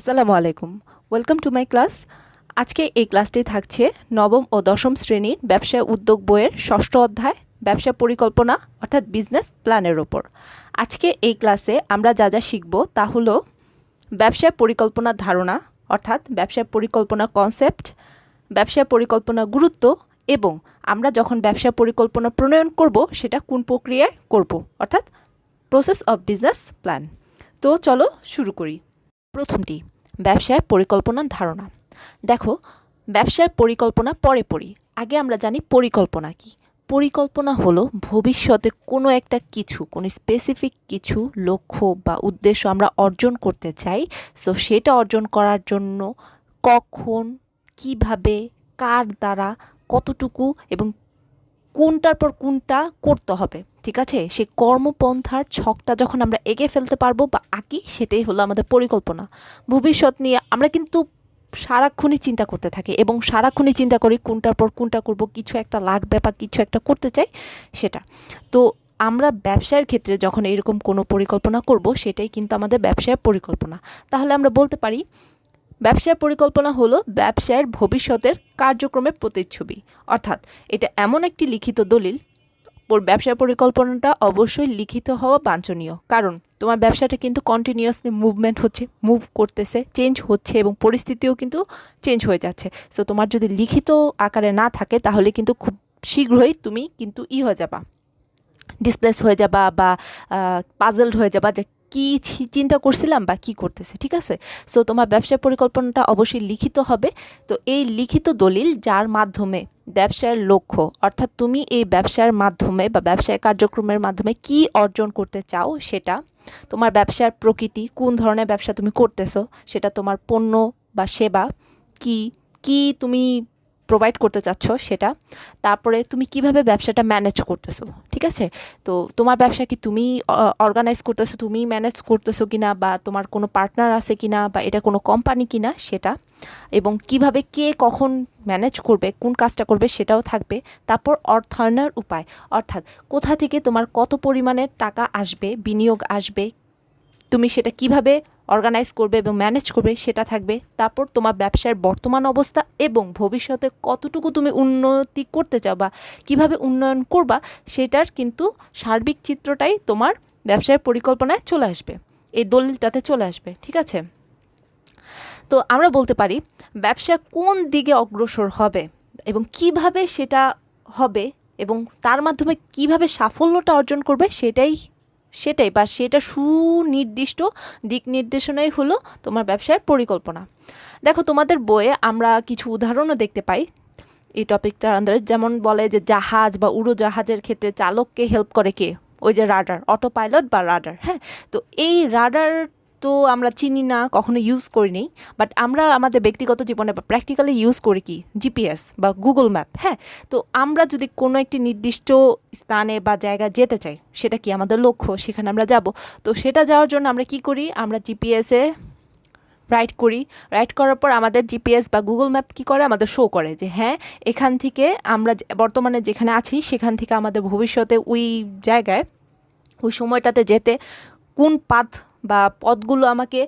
আসসালামু আলাইকুম। Welcome to my class. আজকে এই ক্লাসটি থাকছে নবম ও দশম শ্রেণীর ব্যবসা উদ্যোগ বইয়ের ষষ্ঠ অধ্যায় ব্যবসা পরিকল্পনা অর্থাৎ বিজনেস প্ল্যানের ওপর। আজকে এই ক্লাসে আমরা যা যা শিখব তা হলো ব্যবসায় পরিকল্পনার ধারণা অর্থাৎ ব্যবসায় পরিকল্পনার কনসেপ্ট, ব্যবসায় পরিকল্পনার গুরুত্ব এবং আমরা যখন ব্যবসা পরিকল্পনা প্রণয়ন করব সেটা কোন প্রক্রিয়ায় করব অর্থাৎ প্রসেস অফ বিজনেস প্ল্যান। তো চলো শুরু করি। প্রথমটি ব্যবসায় পরিকল্পনার ধারণা। দেখো, ব্যবসার পরিকল্পনা পরে পড়ি, আগে আমরা জানি পরিকল্পনা কি। পরিকল্পনা হলো ভবিষ্যতে কোনো একটা কিছু, কোনো স্পেসিফিক কিছু লক্ষ্য বা উদ্দেশ্য আমরা অর্জন করতে চাই। সো সেটা অর্জন করার জন্য কখন, কিভাবে, কার দ্বারা, কতটুকু এবং কোনটার পর কোনটা করতে হবে, ঠিক আছে? সেই কর্মপন্থার ছকটা যখন আমরা এঁকে ফেলতে পারবো বা আঁকি, সেটাই হলো আমাদের পরিকল্পনা। ভবিষ্যৎ নিয়ে আমরা কিন্তু সারাক্ষণই চিন্তা করতে থাকি এবং সারাক্ষণই চিন্তা করি কোনটার পর কোনটা করব, কিছু একটা লাগবে বা কিছু একটা করতে চাই সেটা। তো আমরা ব্যবসার ক্ষেত্রে যখন এরকম কোনো পরিকল্পনা করব, সেটাই কিন্তু আমাদের ব্যবসার পরিকল্পনা। তাহলে আমরা বলতে পারি ব্যবসার পরিকল্পনা হলো ব্যবসায়ের ভবিষ্যতের কার্যক্রমের প্রতিচ্ছবি। অর্থাৎ এটা এমন একটি লিখিত দলিল। ব্যবসার পরিকল্পনাটা অবশ্যই লিখিত হওয়া বাঞ্ছনীয়, কারণ তোমার ব্যবসাটা কিন্তু কন্টিনিউয়াসলি মুভমেন্ট হচ্ছে, মুভ করতেছে, চেঞ্জ হচ্ছে এবং পরিস্থিতিও কিন্তু চেঞ্জ হয়ে যাচ্ছে। সো তোমার যদি লিখিত আকারে না থাকে তাহলে কিন্তু খুব শীঘ্রই তুমি কিন্তু হয়ে যাবা, ডিসপ্লেস হয়ে যাবা বা পাজলড হয়ে যাবা যে কী চিন্তা করছিলাম বা কী করতেছে, ঠিক আছে? সো তোমার ব্যবসার পরিকল্পনাটা অবশ্যই লিখিত হবে। তো এই লিখিত দলিল যার মাধ্যমে ব্যবসার লক্ষ্য অর্থাৎ তুমি এই ব্যবসার মাধ্যমে বা ব্যবসায় কার্যক্রমের মাধ্যমে কি অর্জন করতে চাও সেটা, তোমার ব্যবসার প্রকৃতি, কোন ধরনের ব্যবসা তুমি করতেছো, সেটা তোমার পণ্য বা সেবা কি কি তুমি প্রোভাইড করতে চাচ্ছ সেটা, তারপরে তুমি কিভাবে ব্যবসাটা ম্যানেজ করতেছো, ঠিক আছে? তো তোমার ব্যবসা কি তুমি অর্গানাইজ করতেছো, তুমি ম্যানেজ করতেছো কিনা, বা তোমার কোনো পার্টনার আছে কিনা, বা এটা কোনো কোম্পানি কিনা সেটা, এবং কিভাবে কে কখন ম্যানেজ করবে, কোন কাজটা করবে সেটাও থাকবে। তারপর অর্থায়নের উপায় অর্থাৎ কোথা থেকে তোমার কত পরিমাণে টাকা আসবে, বিনিয়োগ আসবে, তুমি সেটা কিভাবে অর্গানাইজ করবে এবং ম্যানেজ করবে সেটা থাকবে। তারপর তোমার ব্যবসার বর্তমান অবস্থা এবং ভবিষ্যতে কতটুকু তুমি উন্নতি করতে চাও বা কিভাবে উন্নয়ন করবা, সেটার কিন্তু সার্বিক চিত্রটাই তোমার ব্যবসার পরিকল্পনায় চলে আসবে, এই দলিলটাতে চলে আসবে, ঠিক আছে? তো আমরা বলতে পারি ব্যবসা কোন দিকে অগ্রসর হবে এবং কিভাবে সেটা হবে এবং তার মাধ্যমে কিভাবে সাফল্যটা অর্জন করবে সেটাই বা সেটা সুনির্দিষ্ট দিক নির্দেশনাই হলো তোমার ব্যবসার পরিকল্পনা। দেখো, তোমাদের বইয়ে আমরা কিছু উদাহরণও দেখতে পাই এই টপিকটার আন্ডারে। যেমন বলে যে জাহাজ বা উড়োজাহাজের ক্ষেত্রে চালককে হেল্প করে কে? ওই যে রাডার, অটো পাইলট বা রাডার। হ্যাঁ, তো এই রাডার তো আমরা চিনি না, কখনো ইউজ করিনি, বাট আমরা আমাদের ব্যক্তিগত জীবনে বা প্র্যাকটিক্যালি ইউজ করি কি? জিপিএস বা গুগল ম্যাপ। হ্যাঁ, তো আমরা যদি কোনো একটি নির্দিষ্ট স্থানে বা জায়গায় যেতে চাই, সেটা কি আমাদের লক্ষ্য, সেখানে আমরা যাব। তো সেটা যাওয়ার জন্য আমরা কি করি? আমরা জিপিএসে রাইট করার পর আমাদের জিপিএস বা গুগল ম্যাপ কী করে? আমাদের শো করে যে হ্যাঁ, এখান থেকে আমরা বর্তমানে যেখানে আছি সেখান থেকে আমাদের ভবিষ্যতে ওই জায়গায় ওই সময়টাতে যেতে কোন পাথ বা পথগুলো আমাকে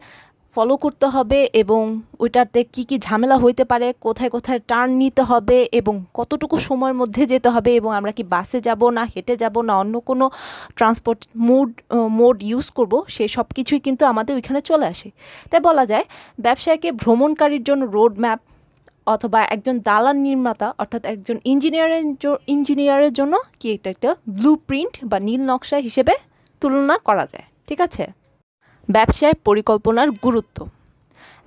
ফলো করতে হবে এবং ওইটাতে কি কি ঝামেলা হইতে পারে, কোথায় কোথায় টার্ন নিতে হবে এবং কতটুকু সময়ের মধ্যে যেতে হবে, এবং আমরা কি বাসে যাব না হেঁটে যাব না অন্য কোনো ট্রান্সপোর্ট মোড ইউজ করব, সেই সব কিছুই কিন্তু আমাদের ওইখানে চলে আসে। তাই বলা যায় ব্যবসায়কে ভ্রমণকারীর জন্য রোড ম্যাপ অথবা একজন দালান নির্মাতা অর্থাৎ একজন ইঞ্জিনিয়ারের জন্য কি একটা ব্লু প্রিন্ট বা নীল নকশা হিসেবে তুলনা করা যায়, ঠিক আছে? ব্যবসায় পরিকল্পনার গুরুত্ব।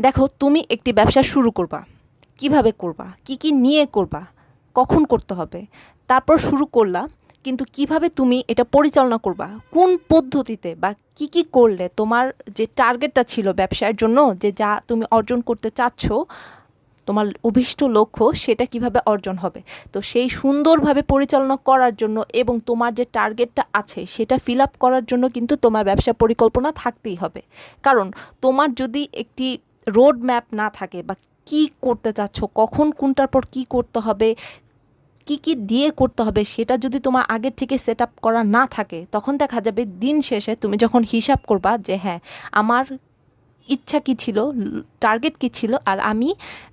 দেখো, তুমি একটি ব্যবসা শুরু করবা, কিভাবে করবা, কি নিয়ে করবা, কখন করতে হবে, তারপর শুরু করলা, কিন্তু কিভাবে তুমি এটা পরিচালনা করবা, কোন পদ্ধতিতে বা কি করলে তোমার যে টার্গেটটা ছিল ব্যবসার জন্য, যে যা তুমি অর্জন করতে চাচ্ছ, তোমার অভীষ্ট লক্ষ্য, সেটা কিভাবে অর্জন হবে। তো সেই সুন্দরভাবে পরিচালনা করার জন্য এবং তোমার যে টার্গেটটা আছে সেটা ফিল আপ করার জন্য কিন্তু তোমার ব্যবসা পরিকল্পনা থাকতেই হবে। কারণ তোমার যদি একটি রোড ম্যাপ না থাকে বা কি করতে চাচ্ছ, কখন কোনটার পর কি করতে হবে, কি দিয়ে করতে হবে, সেটা যদি তোমার আগের থেকে সেট আপ করা না থাকে, তখন দেখা যাবে দিন শেষে তুমি যখন হিসাব করবা যে হ্যাঁ, আমার ইচ্ছা কী ছিল, টার্গেট কী ছিল, আর আমি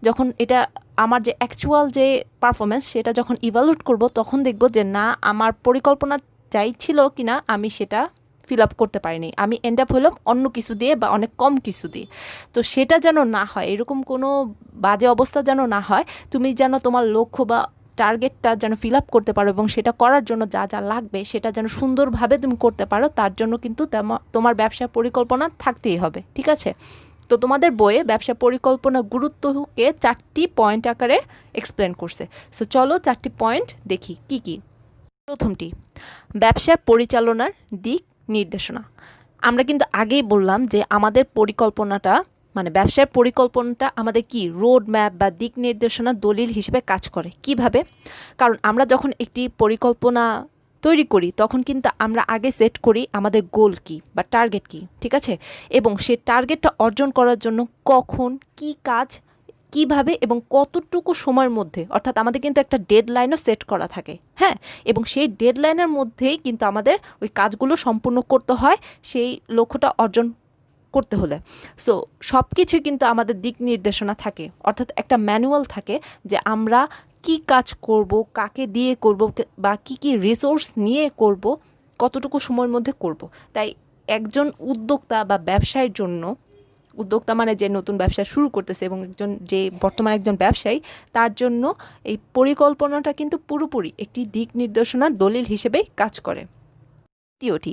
যখন এটা আমার যে অ্যাকচুয়াল যে পারফরমেন্স সেটা যখন ইভ্যালুয়েট করব, তখন দেখব যে না আমার পরিকল্পনা যাই ছিল কি না আমি সেটা ফিল আপ করতে পারিনি, আমি এন্ড আপ হলাম অন্য কিছু দিয়ে বা অনেক কম কিছু দিয়ে। তো সেটা যেন না হয়, এরকম কোনো বাজে অবস্থা যেন না হয়, তুমি যেন তোমার লক্ষ্য বা টার্গেটটা যেন ফিল আপ করতে পারো এবং সেটা করার জন্য যা যা লাগবে সেটা যেন সুন্দরভাবে তুমি করতে পারো, তার জন্য কিন্তু তোমার ব্যবসার পরিকল্পনা থাকতেই হবে, ঠিক আছে? তো তোমাদের বইয়ে ব্যবসা পরিকল্পনা গুরুত্বকে 4টি পয়েন্ট আকারে এক্সপ্লেন করছে। সো চলো 4টি পয়েন্ট দেখি কি কি। প্রথমটি, ব্যবসার পরিচালনার দিক নির্দেশনা। আমরা কিন্তু আগেই বললাম যে আমাদের পরিকল্পনাটা মানে ব্যবসার পরিকল্পনাটা আমাদের কি রোড ম্যাপ বা দিক নির্দেশনা দলিল হিসেবে কাজ করে। কিভাবে? কারণ আমরা যখন একটি পরিকল্পনা তৈরি করি তখন কিন্তু আমরা আগে সেট করি আমাদের গোল কি বা টার্গেট কি, ঠিক আছে? এবং সেই টার্গেটটা অর্জন করার জন্য কখন কি কাজ কিভাবে এবং কতটুকু সময়ের মধ্যে, অর্থাৎ আমাদের কিন্তু একটা ডেডলাইনও সেট করা থাকে, হ্যাঁ, এবং সেই ডেডলাইনের মধ্যেই কিন্তু আমাদের ওই কাজগুলো সম্পূর্ণ করতে হয় সেই লক্ষ্যটা অর্জন করতে হলে। সো সব কিছুই কিন্তু আমাদের দিক নির্দেশনা থাকে, অর্থাৎ একটা ম্যানুয়াল থাকে যে আমরা কি কাজ করব, কাকে দিয়ে করব বা কি কি রিসোর্স নিয়ে করব, কতটুকু সময়ের মধ্যে করব। তাই একজন উদ্যোক্তা বা ব্যবসায়ের জন্য, উদ্যোক্তা মানে যে নতুন ব্যবসা শুরু করতেছে এবং একজন যে বর্তমানে একজন ব্যবসায়ী, তার জন্য এই পরিকল্পনাটা কিন্তু পুরোপুরি একটি দিক নির্দেশনা দলিল হিসেবেই কাজ করে। দ্বিতীয়টি,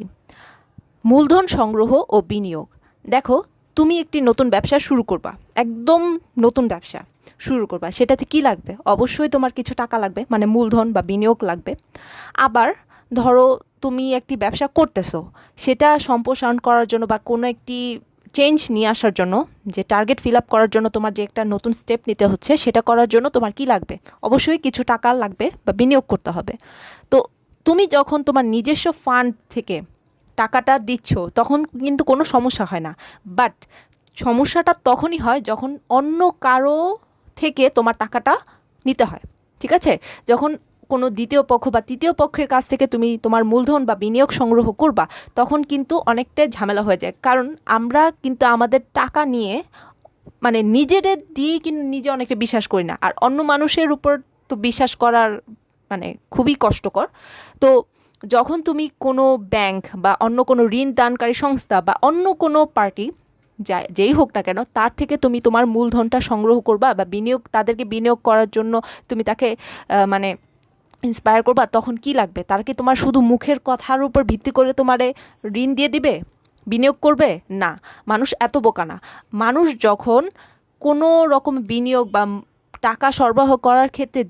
মূলধন সংগ্রহ ও বিনিয়োগ। দেখো, তুমি একটি নতুন ব্যবসা শুরু করবা, একদম নতুন ব্যবসা শুরু করবা, সেটাতে কি লাগবে? অবশ্যই তোমার কিছু টাকা লাগবে, মানে মূলধন বা বিনিয়োগ লাগবে। আবার ধরো তুমি একটি ব্যবসা করতেছো, সেটা সম্প্রসারণ করার জন্য বা কোনো একটি চেঞ্জ নিয়ে আসার জন্য, যে টার্গেট ফিল আপ করার জন্য তোমার যে একটা নতুন স্টেপ নিতে হচ্ছে, সেটা করার জন্য তোমার কি লাগবে? অবশ্যই কিছু টাকা লাগবে বা বিনিয়োগ করতে হবে। তো তুমি যখন তোমার নিজস্ব ফান্ড থেকে টাকাটা দিচ্ছ তখন কিন্তু কোনো সমস্যা হয় না, বাট সমস্যাটা তখনই হয় যখন অন্য কারো থেকে তোমার টাকাটা নিতে হয়, ঠিক আছে? যখন কোনো দ্বিতীয় পক্ষ বা তৃতীয় পক্ষের কাছ থেকে তুমি তোমার মূলধন বা বিনিয়োগ সংগ্রহ করবা, তখন কিন্তু অনেকটাই ঝামেলা হয়ে যায়। কারণ আমরা কিন্তু আমাদের টাকা নিয়ে মানে নিজেদের দিয়ে কিন্তু নিজে অনেকটা বিশ্বাস করি না, আর অন্য মানুষের উপর তো বিশ্বাস করার মানে খুবই কষ্টকর। তো যখন তুমি কোনো ব্যাংক বা অন্য কোনো ঋণ দানকারী সংস্থা বা অন্য কোনো পার্টি যেই হোক না কেন, তার থেকে তুমি তোমার মূলধনটা সংগ্রহ করবা বা বিনিয়োগ, তাদেরকে বিনিয়োগ করার জন্য তুমি তাকে মানে ইন্সপায়ার করবা, তখন কি লাগবে? তারা কি তোমার শুধু মুখের কথার উপর ভিত্তি করে তোমারে ঋণ দিয়ে দিবে, বিনিয়োগ করবে? না, মানুষ এত বোকা না। মানুষ যখন কোনো রকম বিনিয়োগ বা টাকা সরবরাহ করার ক্ষেত্রে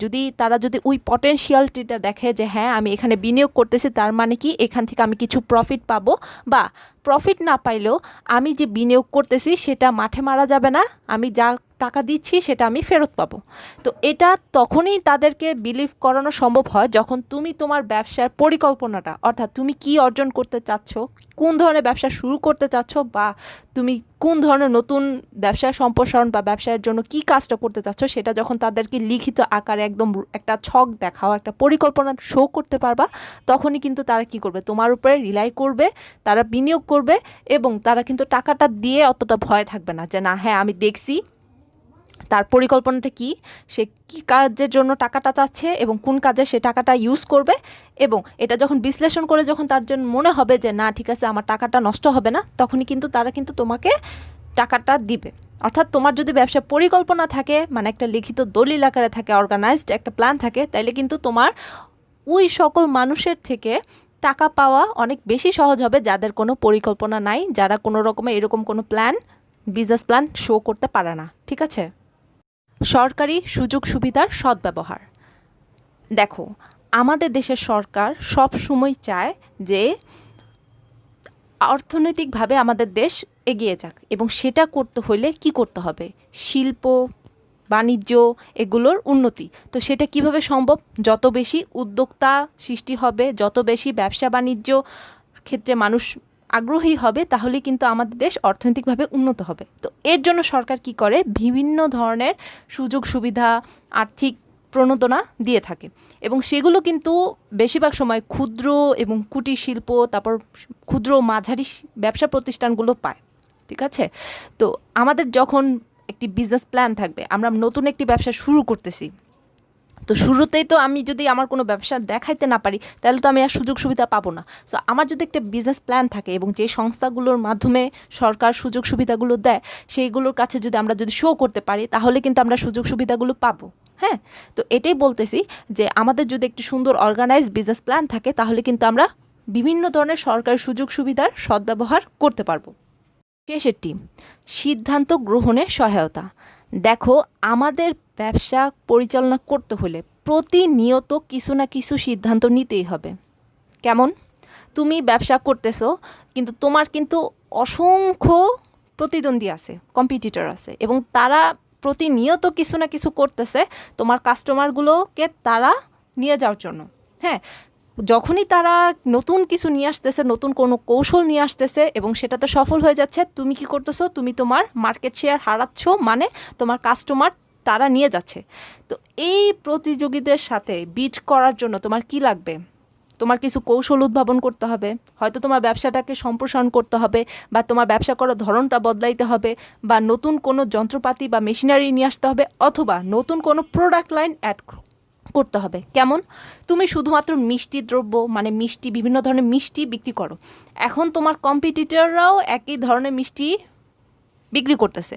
তারা যদি ওই পটেনশিয়ালিটিটা দেখে যে হ্যাঁ আমি এখানে বিনিয়োগ করতেছি, তার মানে কি এখান থেকে আমি কিছু প্রফিট পাবো, বা প্রফিট না পাইলেও আমি যে বিনিয়োগ করতেছি সেটা মাঠে মারা যাবে না, আমি যা টাকা দিচ্ছি সেটা আমি ফেরত পাবো। তো এটা তখনই তাদেরকে বিলিভ করানো সম্ভব হয় যখন তুমি তোমার ব্যবসার পরিকল্পনাটা, অর্থাৎ তুমি কি অর্জন করতে চাচ্ছ, কোন ধরনের ব্যবসা শুরু করতে চাচ্ছ, বা তুমি কোন ধরনের নতুন ব্যবসা সম্প্রসারণ বা ব্যবসার জন্য কি কাজটা করতে চাচ্ছ, সেটা যখন তাদেরকে লিখিত আকারে একদম একটা ছক দেখাও, একটা পরিকল্পনা শো করতে পারবা, তখনই কিন্তু তারা কি করবে? তোমার উপরে রিলাই করবে, তারা বিনিয়োগ করবে, এবং তারা কিন্তু টাকাটা দিয়ে অতটা ভয় থাকবে না যে না হ্যাঁ আমি দেখছি তার পরিকল্পনাটা কি, সে কী কাজের জন্য টাকাটা চাচ্ছে এবং কোন কাজে সে টাকাটা ইউজ করবে। এবং এটা যখন বিশ্লেষণ করে যখন তার জন্য মনে হবে যে না ঠিক আছে আমার টাকাটা নষ্ট হবে না, তখনই কিন্তু তারা কিন্তু তোমাকে টাকাটা দিবে। অর্থাৎ তোমার যদি ব্যবসা পরিকল্পনা থাকে, মানে একটা লিখিত দলিল আকারে থাকে, অর্গানাইজড একটা প্ল্যান থাকে, তাইলে কিন্তু তোমার ওই সকল মানুষের থেকে টাকা পাওয়া অনেক বেশি সহজ হবে যাদের কোনো পরিকল্পনা নাই, যারা কোনো রকমের এরকম কোনো প্ল্যান, বিজনেস প্ল্যান শো করতে পারে না, ঠিক আছে? সরকারি সুযোগ সুবিধার সদ্ব্যবহার। দেখো, আমাদের দেশের সরকার সব সময় চায় যে অর্থনৈতিকভাবে আমাদের দেশ এগিয়ে যাক, এবং সেটা করতে হলে কি করতে হবে? শিল্প, বাণিজ্য, এগুলোর উন্নতি। তো সেটা কিভাবে সম্ভব? যত বেশি উদ্যোক্তা সৃষ্টি হবে, যত বেশি ব্যবসা বাণিজ্য ক্ষেত্রে মানুষ আগ্রহী হবে, তাহলে কিন্তু আমাদের দেশ অর্থনৈতিকভাবে উন্নত হবে। তো এর জন্য সরকার কি করে? বিভিন্ন ধরনের সুযোগ সুবিধা, আর্থিক প্রণোদনা দিয়ে থাকে, এবং সেগুলো কিন্তু বেশিরভাগ সময় ক্ষুদ্র এবং কুটির শিল্প, তারপর ক্ষুদ্র মাঝারি ব্যবসা প্রতিষ্ঠানগুলো পায়, ঠিক আছে? তো আমাদের যখন একটি বিজনেস প্ল্যান থাকবে, আমরা নতুন একটি ব্যবসা শুরু করতেছি, তো শুরুতেই তো আমি যদি আমার কোনো ব্যবসা দেখাইতে না পারি, তাহলে তো আমি আর সুযোগ সুবিধা পাবো না। সো আমার যদি একটা বিজনেস প্ল্যান থাকে এবং যে সংস্থাগুলোর মাধ্যমে সরকার সুযোগ সুবিধাগুলো দেয়, সেইগুলোর কাছে যদি আমরা শো করতে পারি, তাহলে কিন্তু আমরা সুযোগ সুবিধাগুলো পাবো। হ্যাঁ, তো এটাই বলতেছি যে আমাদের যদি একটি সুন্দর অর্গানাইজ বিজনেস প্ল্যান থাকে, তাহলে কিন্তু আমরা বিভিন্ন ধরনের সরকারি সুযোগ সুবিধার সদ্ব্যবহার করতে পারবো। শেষেরটি, সিদ্ধান্ত গ্রহণে সহায়তা। দেখো, আমাদের ব্যবসা পরিচালনা করতে হলে প্রতিনিয়ত কিছু না কিছু সিদ্ধান্ত নিতেই হবে। কেমন? তুমি ব্যবসা করতেছো, কিন্তু তোমার কিন্তু অসংখ্য প্রতিদ্বন্দ্বী আছে, কম্পিটিটর আছে, এবং তারা প্রতিনিয়ত কিছু না কিছু করতেছে তোমার কাস্টমারগুলোকে তারা নিয়ে যাওয়ার জন্য। হ্যাঁ, যখনই তারা নতুন কিছু নিয়ে আসতেছে, নতুন কোনো কৌশল নিয়ে আসতেছে এবং সেটাতে সফল হয়ে যাচ্ছে, তুমি কি করতেছো? তুমি তোমার মার্কেট শেয়ার হারাচ্ছ, মানে তোমার কাস্টমার তারা নিয়ে যাচ্ছে। তো এই প্রতিযোগীদের সাথে বিট করার জন্য তোমার কি লাগবে? তোমার কিছু কৌশল উদ্ভাবন করতে হবে, হয়তো তোমার ব্যবসাটাকে সম্প্রসারণ করতে হবে, বা তোমার ব্যবসা করার ধরনটা বদলাইতে হবে, বা নতুন কোনো যন্ত্রপাতি বা মেশিনারি নিয়ে আসতে হবে, অথবা নতুন কোনো প্রোডাক্ট লাইন অ্যাড করতে হবে। কেমন? তুমি শুধুমাত্র মিষ্টি দ্রব্য, মানে মিষ্টি, বিভিন্ন ধরনের মিষ্টি বিক্রি করো, এখন তোমার কম্পিটিটররাও একই ধরনের মিষ্টি বিক্রি করতেছে,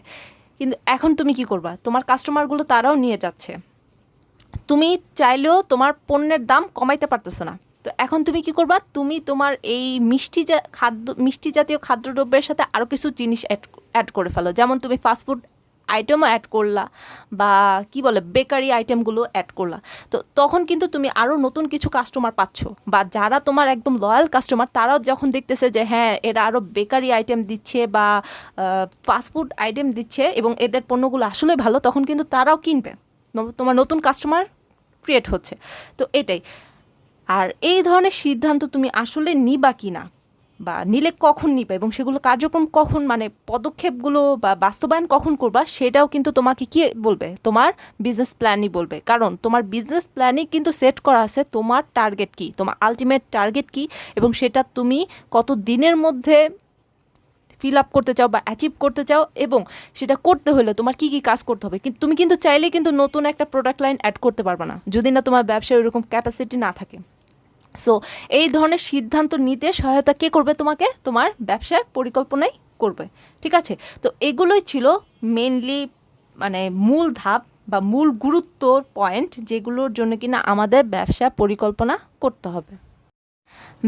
কিন্তু এখন তুমি কি করবা? তোমার কাস্টমারগুলো তারাও নিয়ে যাচ্ছে, তুমি চাইলেও তোমার পণ্যের দাম কমাইতে পারতেছো না। তো এখন তুমি কি করবা? তুমি তোমার এই মিষ্টি জাতীয় খাদ্যদ্রব্যের সাথে আরও কিছু জিনিস অ্যাড করে ফেলো, যেমন তুমি ফাস্টফুড আইটেমও অ্যাড করলা, বা কি বলে বেকারি আইটেমগুলো অ্যাড করলা। তো তখন কিন্তু তুমি আরও নতুন কিছু কাস্টমার পাচ্ছ, বা যারা তোমার একদম লয়াল কাস্টমার, তারাও যখন দেখতেছে যে হ্যাঁ, এরা আরও বেকারি আইটেম দিচ্ছে বা ফাস্টফুড আইটেম দিচ্ছে এবং এদের পণ্যগুলো আসলে ভালো, তখন কিন্তু তারাও কিনবে, তোমার নতুন কাস্টমার ক্রিয়েট হচ্ছে। তো এটাই। আর এই ধরনের সিদ্ধান্ত তুমি আসলে নিবা কি না, বা নিলে কখন নিবা, এবং সেগুলো কার্যক্রম কখন, মানে পদক্ষেপগুলো বা বাস্তবায়ন কখন করবা, সেটাও কিন্তু তোমাকে কি বলবে? তোমার বিজনেস প্ল্যানই বলবে। কারণ তোমার বিজনেস প্ল্যানই কিন্তু সেট করা আছে তোমার টার্গেট কি, তোমার আলটিমেট টার্গেট কি, এবং সেটা তুমি কত দিনের মধ্যে ফিল আপ করতে চাও বা অ্যাচিভ করতে চাও, এবং সেটা করতে হলে তোমার কি কি কাজ করতে হবে। কিন্তু তুমি কিন্তু চাইলেই কিন্তু নতুন একটা প্রোডাক্ট লাইন অ্যাড করতে পারবে না, যদি না তোমার ব্যবসায় ওইরকম ক্যাপাসিটি না থাকে। সো এই ধরনের সিদ্ধান্ত নিতে সহায়তা কে করবে তোমাকে? তোমার ব্যবসার পরিকল্পনাই করবে। ঠিক আছে? তো এগুলোই ছিল মেনলি, মানে মূল ধাপ বা মূল গুরুত্বর পয়েন্ট, যেগুলোর জন্য কিনা আমাদের ব্যবসা পরিকল্পনা করতে হবে।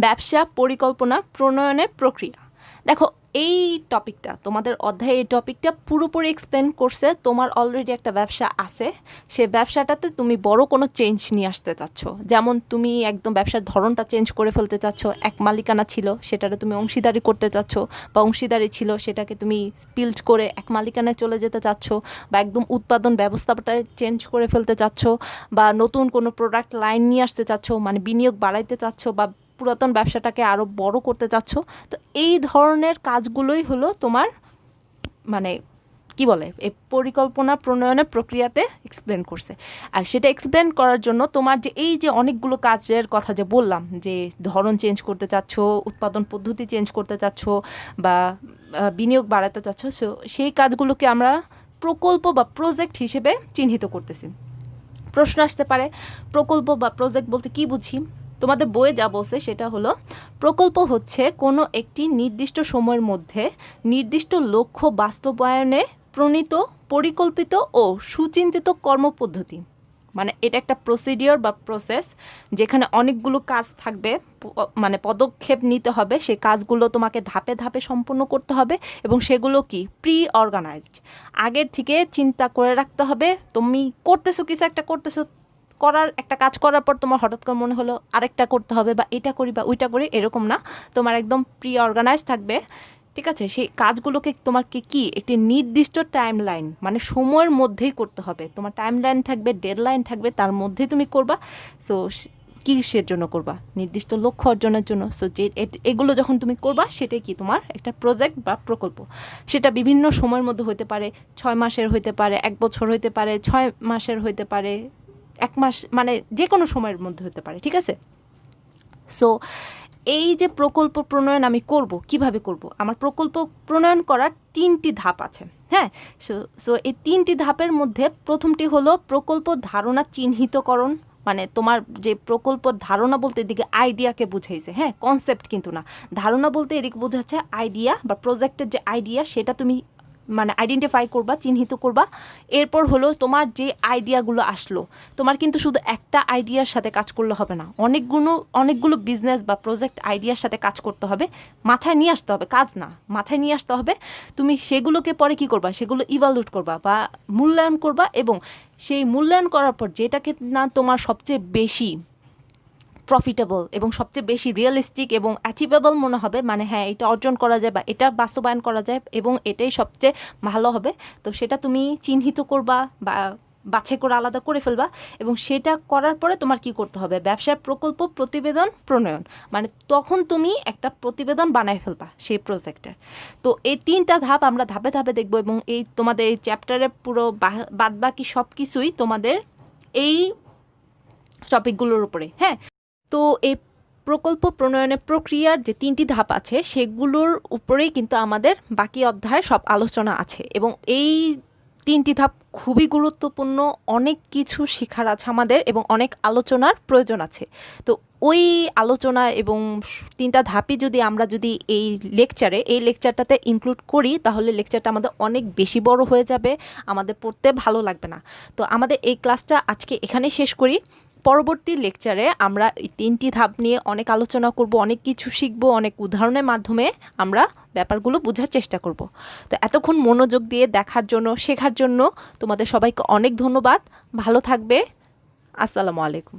ব্যবসা পরিকল্পনা প্রণয়নের প্রক্রিয়া। দেখো, এই টপিকটা, তোমাদের অধ্যায়ে এই টপিকটা পুরোপুরি এক্সপ্লেন করছে। তোমার অলরেডি একটা ব্যবসা আছে, সে ব্যবসাটাতে তুমি বড় কোনো চেঞ্জ নিয়ে আসতে চাচ্ছ, যেমন তুমি একদম ব্যবসার ধরনটা চেঞ্জ করে ফেলতে চাচ্ছ। এক মালিকানা ছিল, সেটাকে তুমি অংশীদারি করতে চাচ্ছ, বা অংশীদারি ছিল, সেটাকে তুমি স্পিল্ড করে এক মালিকানায় চলে যেতে চাচ্ছ, বা একদম উৎপাদন ব্যবস্থাটা চেঞ্জ করে ফেলতে চাচ্ছ, বা নতুন কোনো প্রোডাক্ট লাইন নিয়ে আসতে চাচ্ছ, মানে বিনিয়োগ বাড়াইতে চাচ্ছ, বা পুরাতন ব্যবসাটাকে আরও বড় করতে চাচ্ছ। তো এই ধরনের কাজগুলোই হলো তোমার, মানে কি বলে, এই পরিকল্পনা প্রণয়নের প্রক্রিয়াতে এক্সপ্লেন করছে। আর সেটা এক্সপ্লেন করার জন্য তোমার যে এই যে অনেকগুলো কাজের কথা যে বললাম, যে ধরন চেঞ্জ করতে চাচ্ছ, উৎপাদন পদ্ধতি চেঞ্জ করতে চাচ্ছ, বা বিনিয়োগ বাড়াতে চাচ্ছ, সেই কাজগুলোকে আমরা প্রকল্প বা প্রজেক্ট হিসেবে চিহ্নিত করতেছি। প্রশ্ন আসতে পারে, প্রকল্প বা প্রজেক্ট বলতে কি বুঝি? তোমাদের বইয়ে যা বলছে সেটা হলো, প্রকল্প হচ্ছে কোনো একটি নির্দিষ্ট সময়ের মধ্যে নির্দিষ্ট লক্ষ্য বাস্তবায়নে প্রণীত, পরিকল্পিত ও সুচিন্তিত কর্মপদ্ধতি। মানে এটা একটা প্রসিডিওর বা প্রসেস, যেখানে অনেকগুলো কাজ থাকবে, মানে পদক্ষেপ নিতে হবে, সেই কাজগুলো তোমাকে ধাপে ধাপে সম্পন্ন করতে হবে, এবং সেগুলো কি প্রি অর্গানাইজড, আগের থেকে চিন্তা করে রাখতে হবে। তুমি করতেছো, কিছু একটা করতেছো, করার একটা কাজ করার পর তোমার হঠাৎ করে মনে হলো আরেকটা করতে হবে, বা এটা করি বা ওইটা করি, এরকম না। তোমার একদম প্রি অর্গানাইজ থাকবে। ঠিক আছে? সেই কাজগুলোকে তোমাকে কি একটি নির্দিষ্ট টাইম লাইন, মানে সময়ের মধ্যেই করতে হবে। তোমার টাইম লাইন থাকবে, ডেডলাইন থাকবে, তার মধ্যেই তুমি করবা। সো কিসের জন্য করবা? নির্দিষ্ট লক্ষ্য অর্জনের জন্য। সো যে এগুলো যখন তুমি করবা, সেটাই কি তোমার একটা প্রজেক্ট বা প্রকল্প। সেটা বিভিন্ন সময়ের মধ্যে হতে পারে, 6 মাসের হইতে পারে, 1 বছর হইতে পারে, 6 মাসের হইতে পারে, 1 মাস, মানে যে কোনো সময়ের মধ্যে হতে পারে। ঠিক আছে? সো এই যে প্রকল্প প্রণয়ন আমি করব, কিভাবে করব? আমার প্রকল্প প্রণয়ন করার 3টি ধাপ আছে। হ্যাঁ, সো এই 3টি ধাপের মধ্যে প্রথমটি হলো প্রকল্প ধারণা চিহ্নিতকরণ। মানে তোমার যে প্রকল্প ধারণা বলতে এদিকে আইডিয়াকে বুঝাইছে, হ্যাঁ, কনসেপ্ট কিন্তু না। ধারণা বলতে এদিকে বোঝাচ্ছে আইডিয়া বা প্রজেক্টের যে আইডিয়া সেটা তুমি মানে আইডেন্টিফাই করবা, চিহ্নিত করবা। এরপর হলো তোমার যে আইডিয়াগুলো আসলো, তোমার কিন্তু শুধু একটা আইডিয়ার সাথে কাজ করলে হবে না, অনেকগুলো বিজনেস বা প্রজেক্ট আইডিয়ার সাথে কাজ করতে হবে, মাথায় নিয়ে আসতে হবে, কাজ না মাথায় নিয়ে আসতে হবে। তুমি সেগুলোকে পরে কি করবা, সেগুলো ইভালুয়েট করবা বা মূল্যায়ন করবা, এবং সেই মূল্যায়ন করার পর যেটাকে না তোমার সবচেয়ে বেশি প্রফিটেবল এবং সবচেয়ে বেশি রিয়েলিস্টিক এবং অ্যাচিভেবল মনে হবে, মানে হ্যাঁ এটা অর্জন করা যায় বা এটা বাস্তবায়ন করা যায় এবং এটাই সবচেয়ে ভালো হবে, তো সেটা তুমি চিহ্নিত করবা বা বাছাই করে আলাদা করে ফেলবা। এবং সেটা করার পরে তোমার কি করতে হবে, ব্যবসার প্রকল্প প্রতিবেদন প্রণয়ন, মানে তখন তুমি একটা প্রতিবেদন বানায় ফেলবা সেই প্রজেক্টের। তো এই 3টা ধাপ আমরা ধাপে ধাপে দেখবো, এবং এই তোমাদের এই চ্যাপ্টারে পুরো বাদবাকি সব কিছুই তোমাদের এই টপিকগুলোর উপরে। হ্যাঁ, তো এই প্রকল্প প্রণয়নের প্রক্রিয়ার যে 3টি ধাপ আছে সেগুলোর উপরেই কিন্তু আমাদের বাকি অধ্যায়ে সব আলোচনা আছে, এবং এই 3টি ধাপ খুবই গুরুত্বপূর্ণ, অনেক কিছু শেখার আছে আমাদের এবং অনেক আলোচনার প্রয়োজন আছে। তো ওই আলোচনা এবং 3টা ধাপই যদি আমরা এই লেকচারটাতে ইনক্লুড করি, তাহলে লেকচারটা আমাদের অনেক বেশি বড় হয়ে যাবে, আমাদের পড়তে ভালো লাগবে না। তো আমাদের এই ক্লাসটা আজকে এখানে শেষ করি। পরবর্তী লেকচারে আমরা এই 3টি ধাপ নিয়ে অনেক আলোচনা করব, অনেক কিছু শিখব, অনেক উদাহরণের মাধ্যমে আমরা ব্যাপারগুলো বোঝার চেষ্টা করব। তো এতক্ষণ মনোযোগ দিয়ে দেখার জন্য, শেখার জন্য তোমাদের সবাইকে অনেক ধন্যবাদ। ভালো থাকবে। আসসালামু আলাইকুম।